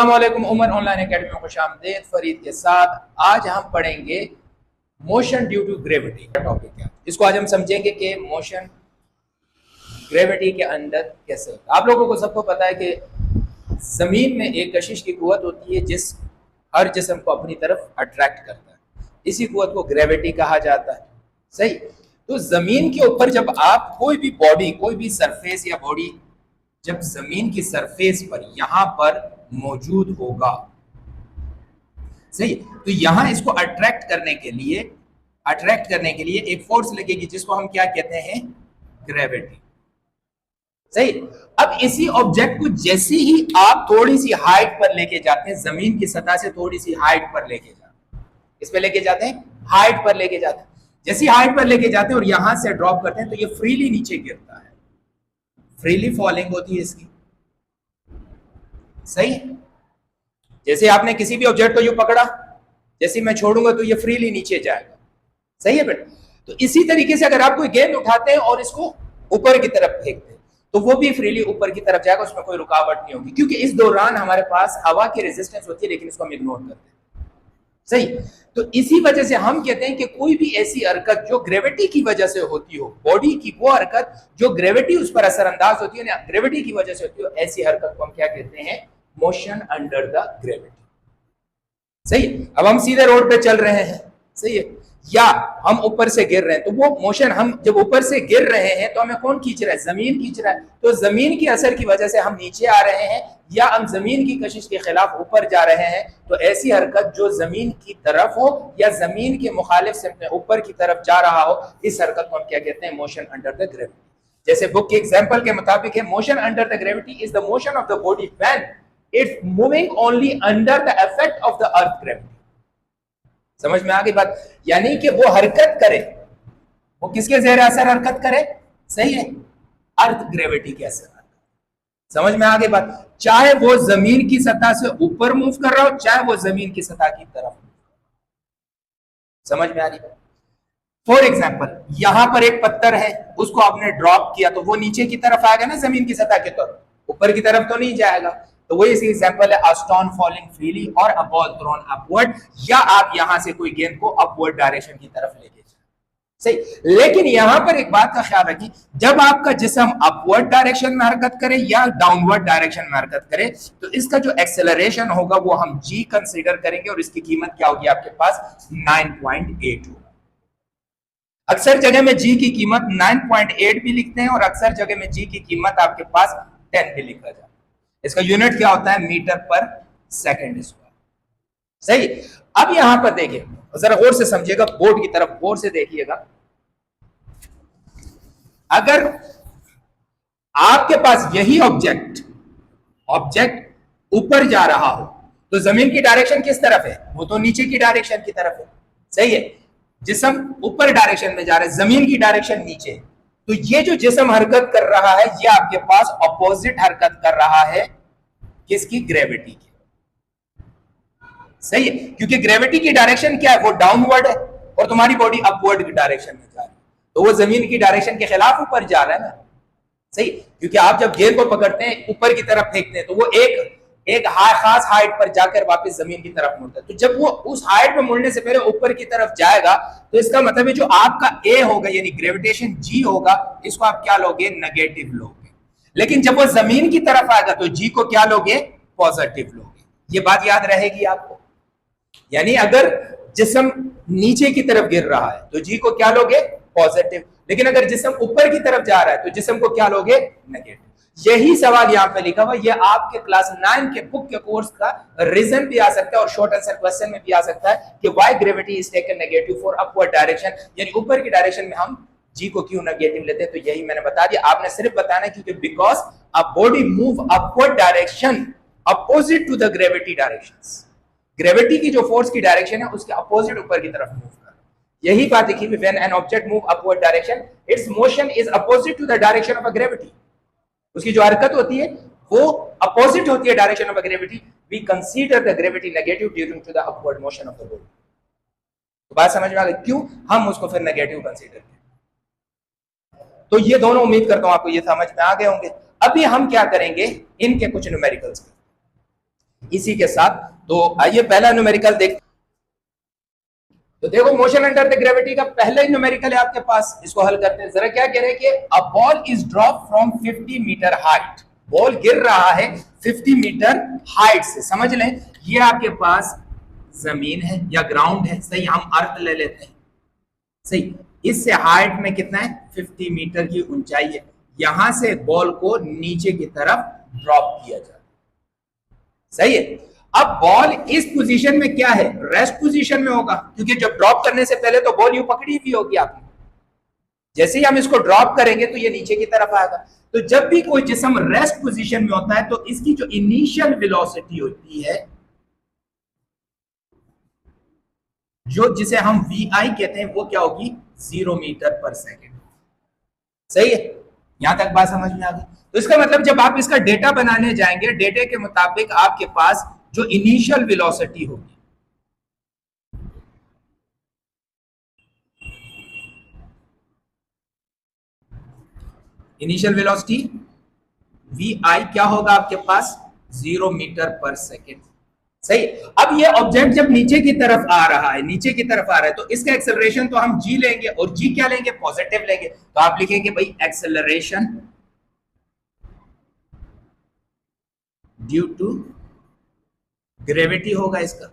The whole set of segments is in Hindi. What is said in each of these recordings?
अस्सलामुअलैकुम, उमर ऑनलाइन एकेडमी में खुशामदीद। फरीद के साथ आज हम पढ़ेंगे मोशन ड्यू टू ग्रेविटी का टॉपिक है। इसको आज हम समझेंगे कि मोशन ग्रेविटी के अंदर कैसे होता है। आप लोगों को सबको पता है कि जमीन में एक कशिश की कुव्वत होती है जिस हर जिस्म को अपनी तरफ अट्रैक्ट करता है। इसी कुव्वत को ग्रेविटी कहा जाता है। सही। तो जमीन के ऊपर जब आप कोई भी बॉडी, कोई भी सरफेस या बॉडी जब जमीन की सरफेस पर यहां पर मौजूद होगा, सही, तो यहां इसको अट्रैक्ट करने के लिए एक फोर्स लगेगी जिसको हम क्या कहते हैं? ग्रेविटी। सही। अब इसी ऑब्जेक्ट को जैसे ही आप थोड़ी सी हाइट पर लेके जाते हैं, जमीन की सतह से थोड़ी सी हाइट पर लेके जाते हैं, इस पे लेके जाते हैं, हाइट पर लेके जाते हैं। जैसी हाइट पर लेके जाते हैं और यहां से ड्रॉप करते हैं तो ये फ्रीली नीचे गिरता है, फ्रीली फॉलिंग होती है इसकी। सही। जैसे आपने किसी भी ऑब्जेक्ट को यूं पकड़ा, जैसे मैं छोड़ूंगा तो ये फ्रीली नीचे जाएगा। सही है बेटा। तो इसी तरीके से अगर आप कोई गेंद उठाते हैं और इसको ऊपर की तरफ फेंकते हैं तो वो भी फ्रीली ऊपर की तरफ जाएगा, उसमें कोई रुकावट नहीं होगी, क्योंकि इस दौरान हमारे पास हवा की रेजिस्टेंस होती है, लेकिन इसको हम इग्नोर करते हैं। सही। तो इसी वजह से हम कहते हैं कि कोई भी ऐसी हरकत जो ग्रेविटी की वजह से होती हो, बॉडी की वो हरकत जो ग्रेविटी उस पर असरअंदाज होती है, ग्रेविटी की वजह से होती हो, ऐसी हरकत को हम क्या कहते हैं? Motion under the gravity. सही है। अब हम सीधे रोड पे चल रहे हैं, सही है, या हम ऊपर से गिर रहे हैं, तो वो मोशन, हम जब ऊपर से गिर रहे हैं तो हमें कौन खींच रहा है? जमीन खींच रहा है। तो जमीन की असर की वजह से हम नीचे आ रहे हैं या हम जमीन की कशिश के खिलाफ ऊपर जा रहे हैं। तो ऐसी हरकत जो जमीन की तरफ हो या जमीन के मुखालिफ सिमत में ऊपर की तरफ जा रहा हो, इस हरकत को हम क्या कहते हैं? Motion under the gravity. जैसे बुक के एग्जाम्पल के मुताबिक है, motion under the gravity is the motion of the body when it's moving only under the effect of the earth gravity. समझ में आ गई बात? यानी कि वो हरकत करे, वो किसके ज़ेर असर हरकत करे? सही है, अर्थ ग्रेविटी के असर। समझ में आ गई बात? चाहे वो जमीन की सतह से ऊपर मूव कर रहा हो, चाहे वो जमीन की सतह की तरफ। समझ में आ रही बात? फॉर एग्जाम्पल, यहां पर एक पत्थर है, उसको आपने ड्रॉप किया तो वो नीचे की तरफ आएगा ना, जमीन की सतह की तरफ, ऊपर की तरफ तो नहीं जाएगा। तो वही इसकी एग्जांपल है, अ स्टोन फॉलिंग फ्रीली और अ बॉल थ्रोन अपवर्ड। या आप यहां से कोई गेंद को अपवर्ड डायरेक्शन की तरफ लेके जाए। सही। लेकिन यहां पर एक बात का ख्याल रखिए, जब आपका जिस्म अपवर्ड डायरेक्शन में हरकत करे या डाउनवर्ड डायरेक्शन में हरकत करे तो इसका जो एक्सेलरेशन होगा वो हम जी कंसीडर करेंगे और इसकी कीमत क्या होगी? आपके पास 9.8 होगा। अक्सर जगह में जी की कीमत 9.8 भी लिखते हैं और अक्सर जगह में जी की कीमत आपके पास 10 भी लिखा जाता है। इसका यूनिट क्या होता है? मीटर पर सेकंड स्क्वायर। सही। अब यहां पर देखिए, जरा गौर से समझिएगा, बोर्ड की तरफ गौर से देखिएगा। अगर आपके पास यही ऑब्जेक्ट ऊपर जा रहा हो तो जमीन की डायरेक्शन किस तरफ है? वो तो नीचे की डायरेक्शन की तरफ है। सही है। जिस्म ऊपर डायरेक्शन में जा रहा है, जमीन की डायरेक्शन नीचे। तो ये जो जिस्म हरकत कर रहा है ये आपके पास अपोजिट हरकत कर रहा है, किसकी? ग्रेविटी की। सही है, क्योंकि ग्रेविटी की डायरेक्शन क्या है? वो डाउनवर्ड है और तुम्हारी बॉडी अपवर्ड की डायरेक्शन में जा रही है, तो वो जमीन की डायरेक्शन के खिलाफ ऊपर जा रहा है ना। सही। क्योंकि आप जब गेंद को पकड़ते हैं, ऊपर की तरफ फेंकते हैं, तो वो एक खास हाइट पर जाकर वापस जमीन की तरफ मुड़ता है। तो जब वो उस हाइट पर मुड़ने से पहले ऊपर की तरफ जाएगा तो इसका मतलब है जो आपका ए होगा यानी ग्रेविटेशन जी होगा, इसको आप क्या लोगे? नेगेटिव लोगे। लेकिन जब वो जमीन की तरफ आएगा तो जी को क्या लोगे? पॉजिटिव लोगे। ये बात याद रहेगी आपको। यानी अगर जिस्म नीचे की तरफ गिर रहा है तो जी को क्या लोगे? पॉजिटिव। लेकिन अगर जिस्म ऊपर की तरफ जा रहा है तो जिस्म को क्या लोगे? नेगेटिव। यही सवाल यहां पे लिखा हुआ, ये आपके क्लास 9 के बुक के कोर्स का रीजन भी आ सकता है और शॉर्ट आंसर क्वेश्चन में भी आ सकता है कि why gravity is taken negative for upward direction, यानी ऊपर की डायरेक्शन में हम जी को क्यों नेगेटिव लेते हैं। तो यही मैंने बता दिया। आपने सिर्फ बताना क्योंकि because a body move upward direction opposite to the gravity directions. Gravity की जो फोर्स की डायरेक्शन है उसके अपोजिट ऊपर की तरफ मूव कर। यही बात देखिए, when an object move upward direction its motion is opposite to the direction of a gravity. उसकी जो हरकत होती है वो अपोजिट होती है direction of a gravity. We consider the gravity negative during to the upward motion of the body. तो बात समझ में आ गई क्यों हम उसको फिर नेगेटिव कंसीडर करते हैं। तो ये दोनों उम्मीद करता हूं आपको ये समझ में आ गए होंगे। अभी हम क्या करेंगे? इनके कुछ न्यूमेरिकल्स। इसी के साथ। तो आइए पहला न्यूमेरिकल देख। तो देखो मोशन अंडर द ग्रेविटी का पहला ही न्यूमेरिकल है आपके पास, इसको हल करते हैं। जरा क्या कह रहे हैं कि a ball is drop from 50 metre height, ball गिर रहा है 50 मीटर हाइट से। समझ लें ये आपके पास जमीन है या ग्राउंड है, सही, हम अर्थ ले लेते हैं, सही। इससे हाइट में कितना है 50 मीटर की ऊंचाई है। यहां से बॉल को नीचे की तरफ ड्रॉप किया जाता है, सही है। अब बॉल इस पोजीशन में क्या है, रेस्ट पोजीशन में होगा, क्योंकि जब ड्रॉप करने से पहले तो बॉल यूं पकड़ी हुई होगी आपने। जैसे ही हम इसको ड्रॉप करेंगे तो ये नीचे की तरफ आएगा। तो जब भी कोई जिस्म रेस्ट पोजीशन में होता है तो इसकी जो इनिशियल वेलोसिटी होती है, जो जिसे हम वी.आई कहते हैं, वो क्या होगी 0 मीटर पर सेकेंड, सही है। यहां तक बात समझ में आ गई। तो इसका मतलब जब आप इसका डेटा बनाने जाएंगे, डेटे के मुताबिक आपके पास जो इनिशियल वेलोसिटी होगी, इनिशियल वेलोसिटी वी.आई क्या होगा आपके पास 0 मीटर पर सेकेंड, सही। अब ये ऑब्जेक्ट जब नीचे की तरफ आ रहा है, नीचे की तरफ आ रहा है, तो इसका एक्सेलरेशन तो हम जी लेंगे, और जी क्या लेंगे, पॉजिटिव लेंगे। तो आप लिखेंगे भाई एक्सेलरेशन ड्यू टू ग्रेविटी होगा इसका,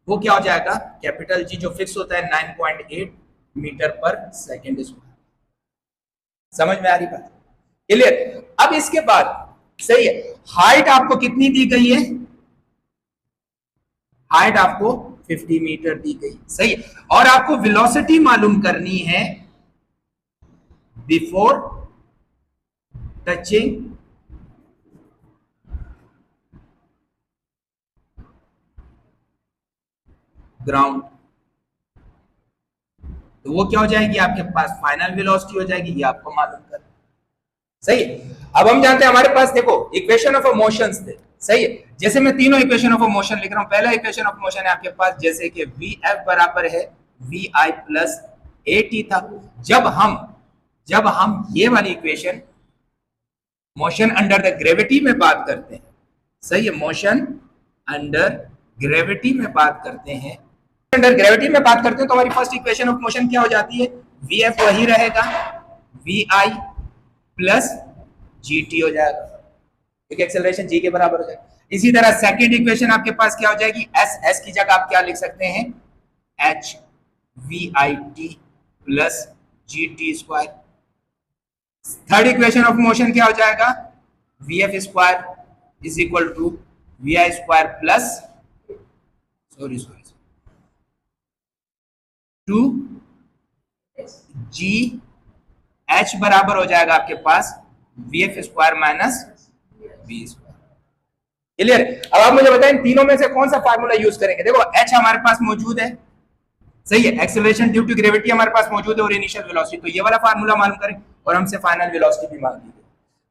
वो क्या हो जाएगा कैपिटल जी, जो फिक्स होता है 9.8 मीटर पर सेकेंड स्क्वायर। समझ में आ रही बात, क्लियर। अब इसके बाद सही है, हाइट आपको कितनी दी गई है, हाइट आपको 50 मीटर दी गई, सही है। और आपको वेलोसिटी मालूम करनी है बिफोर टचिंग ग्राउंड, तो वो क्या हो जाएगी आपके पास फाइनल वेलोसिटी हो जाएगी, ये आपको मालूम करना, सही है। अब हम जानते हैं हमारे पास देखो इक्वेशन ऑफ मोशंस थे, सही है। जैसे मैं तीनों इक्वेशन ऑफ मोशन लिख रहा हूं। पहला इक्वेशन ऑफ मोशन है आपके पास जैसे कि वी एफ बराबर है V I plus A T था। जब हम ये वाली equation motion under the gravity में बात करते हैं, सही है, मोशन अंडर ग्रेविटी में बात करते हैं, अंडर ग्रेविटी में बात करते हैं, तो हमारी फर्स्ट इक्वेशन ऑफ मोशन क्या हो जाती है, वी एफ वही रहेगा V I plus G T हो जाएगा, क्योंकि एक्सेलरेशन जी के बराबर हो जाएगा। इसी तरह सेकंड इक्वेशन आपके पास क्या हो जाएगी, एस की जगह आप क्या लिख सकते हैं, H V I T plus G T square. Third equation of motion क्या हो जाएगा, V F square is equal to V I square plus sorry two G H बराबर हो जाएगा आपके पास V F square minus V square, clear. अब आप मुझे बताएं तीनों में से कौन सा फार्मूला यूज करेंगे। देखो एच हमारे पास मौजूद है, सही है, एक्सेलरेशन ड्यू टू ग्रेविटी हमारे पास मौजूद है, और इनिशियल वेलोसिटी, तो ये वाला फार्मूला मालूम करें, और हमसे फाइनल वेलोसिटी भी मांग दी गई।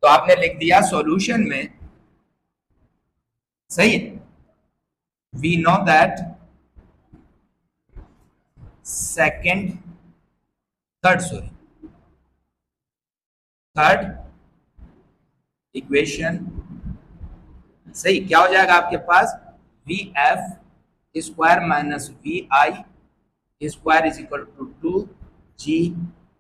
तो आपने लिख दिया सॉल्यूशन में, सही है, we know that third equation, सही, क्या हो जाएगा आपके पास V F square minus V I square is equal to 2 G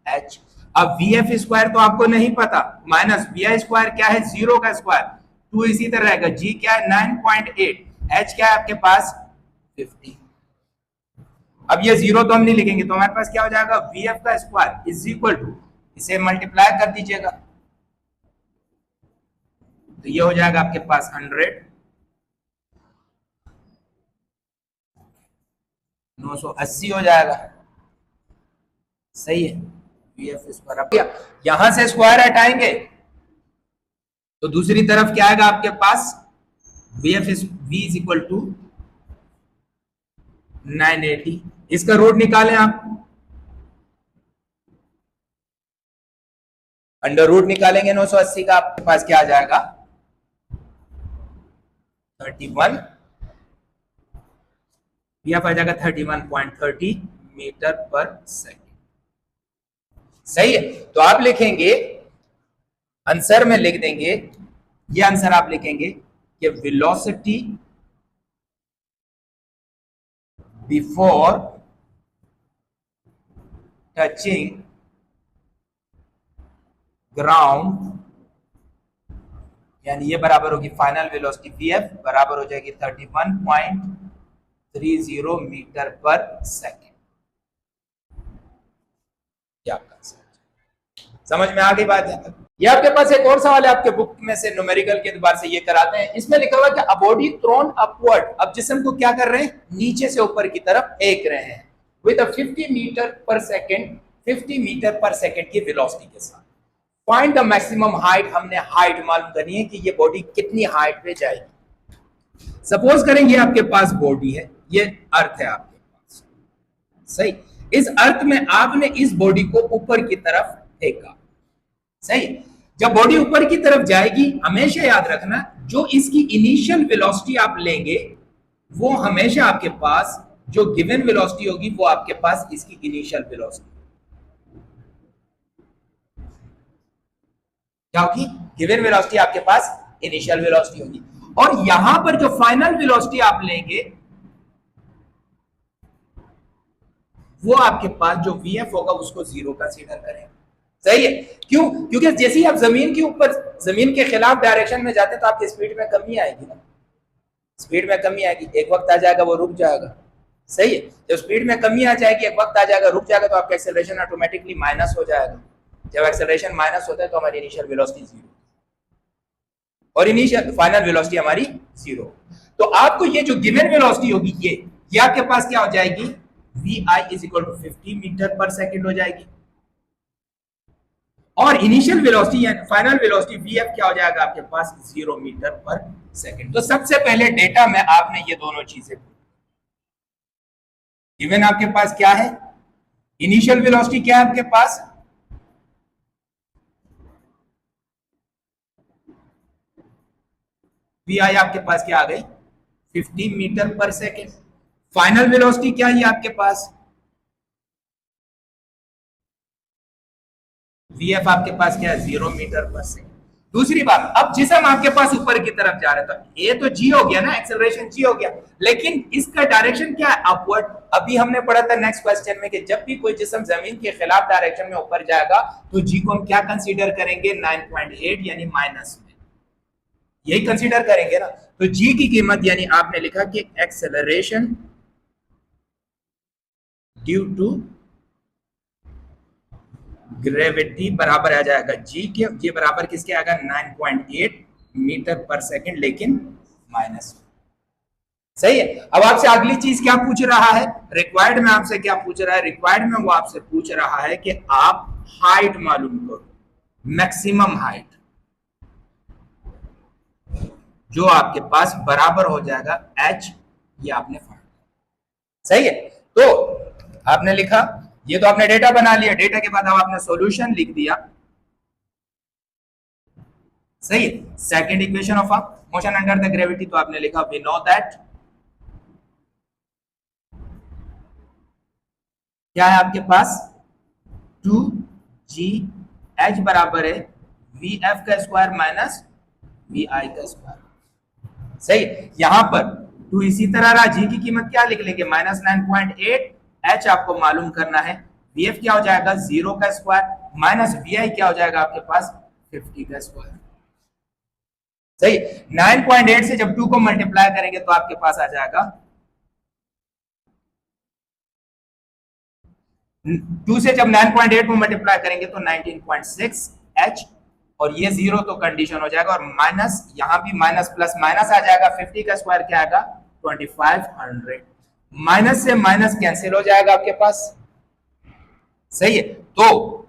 H. अब वी एफ स्क्वायर तो आपको नहीं पता, माइनस वी आई स्क्वायर क्या है 0 का स्क्वायर, 2 इसी तरह रहेगा, जी क्या है 9.8, एच क्या है आपके पास 50। अब ये 0 तो हम नहीं लिखेंगे, तो हमारे पास क्या हो जाएगा वी एफ का स्क्वायर इज इक्वल टू, इसे मल्टीप्लाई कर दीजिएगा, तो ये हो जाएगा आपके पास 100 980 हो जाएगा, सही है। वी एफ स्क्वायर, अब यहां से स्क्वायर हटाएंगे तो दूसरी तरफ क्या आएगा आपके पास, V F V is equal to 980, इसका रूट निकालें आप, अंडर रूट निकालेंगे 980 का, आपके पास क्या आ जाएगा 31, यह आ जाएगा 31.30 मीटर पर सेकेंड, सही है। तो आप लिखेंगे आंसर में लिख देंगे, ये आंसर आप लिखेंगे कि वेलोसिटी बिफोर टचिंग ग्राउंड, यानी ये बराबर होगी फाइनल वेलोसिटी वीएफ बराबर हो जाएगी 31.30 मीटर पर सेकेंड। क्या समझ में आ गई बात है? ये आपके पास एक और सवाल है आपके बुक में से, न्यूमेरिकल के एतबार से ये कराते हैं। इसमें लिखा हुआ कि अ बॉडी थ्रोन अपवर्ड, अब जिस्म को क्या कर रहे हैं, नीचे से ऊपर की तरफ फेंक रहे हैं with 50 metre per second, 50 metre per second की वेलोसिटी के साथ। फाइंड द मैक्सिमम हाइट, हमने हाइट मालूम करनी है कि ये बॉडी कितनी हाइट पे जाएगी। सपोज करेंगे आपके पास बॉडी है, ये अर्थ है आपके पास, सही। इस अर्थ में आपने इस बॉडी को ऊपर की तरफ फेंका, सही। जब बॉडी ऊपर की तरफ जाएगी, हमेशा याद रखना जो इसकी इनिशियल वेलोसिटी आप लेंगे वो हमेशा आपके पास जो गिवन वेलोसिटी होगी वो आपके पास इसकी इनिशियल वेलोसिटी, क्योंकि गिवन वेलोसिटी आपके पास इनिशियल वेलोसिटी होगी। और यहां पर जो फाइनल वेलोसिटी आप लेंगे वो आपके पास जो वीएफ होगा उसको जीरो कंसीडर करें, सही है। क्यों? क्योंकि जैसे ही आप जमीन के ऊपर, जमीन के खिलाफ डायरेक्शन में जाते हैं तो आपकी स्पीड में कमी आएगी ना, स्पीड में कमी आएगी, एक वक्त आ जाएगा वो रुक जाएगा, सही है। जब स्पीड में कमी आ जाएगी, एक वक्त आ जाएगा रुक जाएगा, तो आपका एक्सेलरेशन ऑटोमेटिकली माइनस हो जाएगा। जब एक्सेलरेशन माइनस होता है तो हमारी इनिशियल वेलोसिटी जीरो और इनिशियल फाइनल वेलोसिटी हमारी जीरो। तो आपको ये जो गिवन वेलोसिटी होगी ये आपके पास क्या हो जाएगी, V I is equal to 50 metre per second हो जाएगी, और इनिशियल वेलोसिटी या फाइनल वेलोसिटी वीएफ क्या हो जाएगा आपके पास, 0 मीटर पर सेकेंड। तो सबसे पहले डेटा में आपने ये दोनों चीजें, गिवन आपके पास क्या है, इनिशियल वेलोसिटी क्या है आपके पास, वी आई आपके पास क्या आ गई, 50 metre per second. Final velocity क्या है आपके पास, वीएफ आपके पास क्या है, 0 मीटर पर सेकेंड। दूसरी बात, अब जिसम आपके पास ऊपर की तरफ जा रहा है तो ये तो जी हो गया ना, एक्सेलरेशन जी हो गया, लेकिन इसका डायरेक्शन क्या है, अपवर्ड। अभी हमने पढ़ा था नेक्स्ट क्वेश्चन में कि जब भी कोई जिसम जमीन के खिलाफ डायरेक्शन में ऊपर जाएगा तो जी को हम क्या कंसीडर करेंगे, 9.8 यानी माइनस में, यही कंसीडर करेंगे ना। तो जी की कीमत यानी आपने लिखा कि एक्सेलरेशन ड्यू टू ग्रेविटी बराबर आ जाएगा जी के, ये बराबर किसके आएगा, 9.8 मीटर पर सेकेंड, लेकिन माइनस, सही है। अब आपसे अगली चीज क्या पूछ रहा है, रिक्वायर्ड में आपसे क्या पूछ रहा है, रिक्वायर्ड में वो आपसे पूछ रहा है कि आप हाइट मालूम करो, मैक्सिमम हाइट जो आपके पास बराबर हो जाएगा h, ये आपने फाइंड, सही है। तो आपने लिखा, ये तो आपने डेटा बना लिया, डेटा के बाद अब आपने सॉल्यूशन लिख दिया, सही है। Second equation of motion under the gravity, तो आपने लिखा वी नो दैट क्या है आपके पास, 2gh बराबर है vf का स्क्वायर माइनस vi का स्क्वायर, सही। यहां पर 2 इसी तरह रहा, जी की कीमत क्या लिख लेंगे, माइनस 9.8, h आपको मालूम करना है, vf क्या हो जाएगा, 0 का स्क्वायर माइनस vi क्या हो जाएगा आपके पास, 50 का स्क्वायर, सही। 9.8 से जब 2 को मल्टीप्लाई करेंगे तो आपके पास आ जाएगा 2 से जब 9.8 को मल्टीप्लाई करेंगे तो 19.6 h, और ये 0 तो कंडीशन हो जाएगा, और माइनस यहां भी माइनस प्लस माइनस आ जाएगा, 50 का स्क्वायर क्या आएगा, 2500, माइनस से माइनस कैंसिल हो जाएगा आपके पास, सही है। तो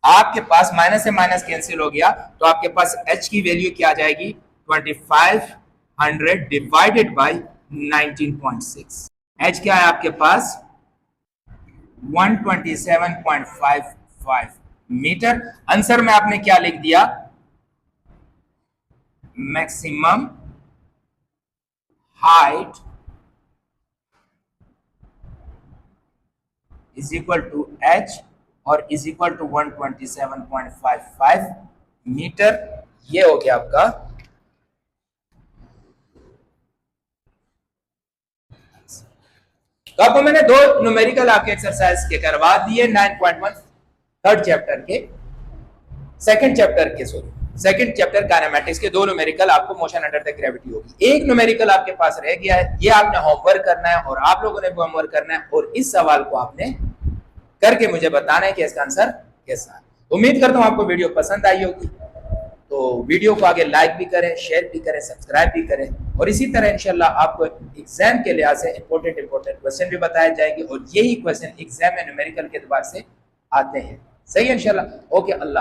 आपके पास माइनस से माइनस कैंसिल हो गया, तो आपके पास h की वैल्यू क्या आ जाएगी, 2500 डिवाइडेड बाय 19.6, h क्या है आपके पास, 127.55 मीटर। आंसर में आपने क्या लिख दिया, maximum height is equal to h और इज इक्वल टू 127.55 मीटर। ये हो गया आपका तो आपको मैंने दो न्यूमेरिकल आपके एक्सरसाइज के करवा दिए 9.1 थर्ड चैप्टर के, सेकंड चैप्टर काइनेमेटिक्स के दो न्यूमेरिकल आपको मोशन अंडर द ग्रेविटी होगी। एक न्यूमेरिकल आपके पास रह गया है, ये आपने होमवर्क करना है और आप लोगों ने भी होमवर्क करना है और इस सवाल को आपने करके मुझे बताना है कि इसका आंसर कैसा है। उम्मीद करता हूं आपको वीडियो पसंद आई होगी, तो वीडियो को आगे लाइक भी करें, शेयर भी करें, सब्सक्राइब भी करें और इसी तरह इंशाल्लाह आपको एग्जाम के लिहाज से इंपॉर्टेंट क्वेश्चन भी बताए जाएंगे और यही क्वेश्चन एग्जाम में न्यूमेरिकल के एतबार से आते हैं। सही है इंशाल्लाह। ओके, अल्लाह।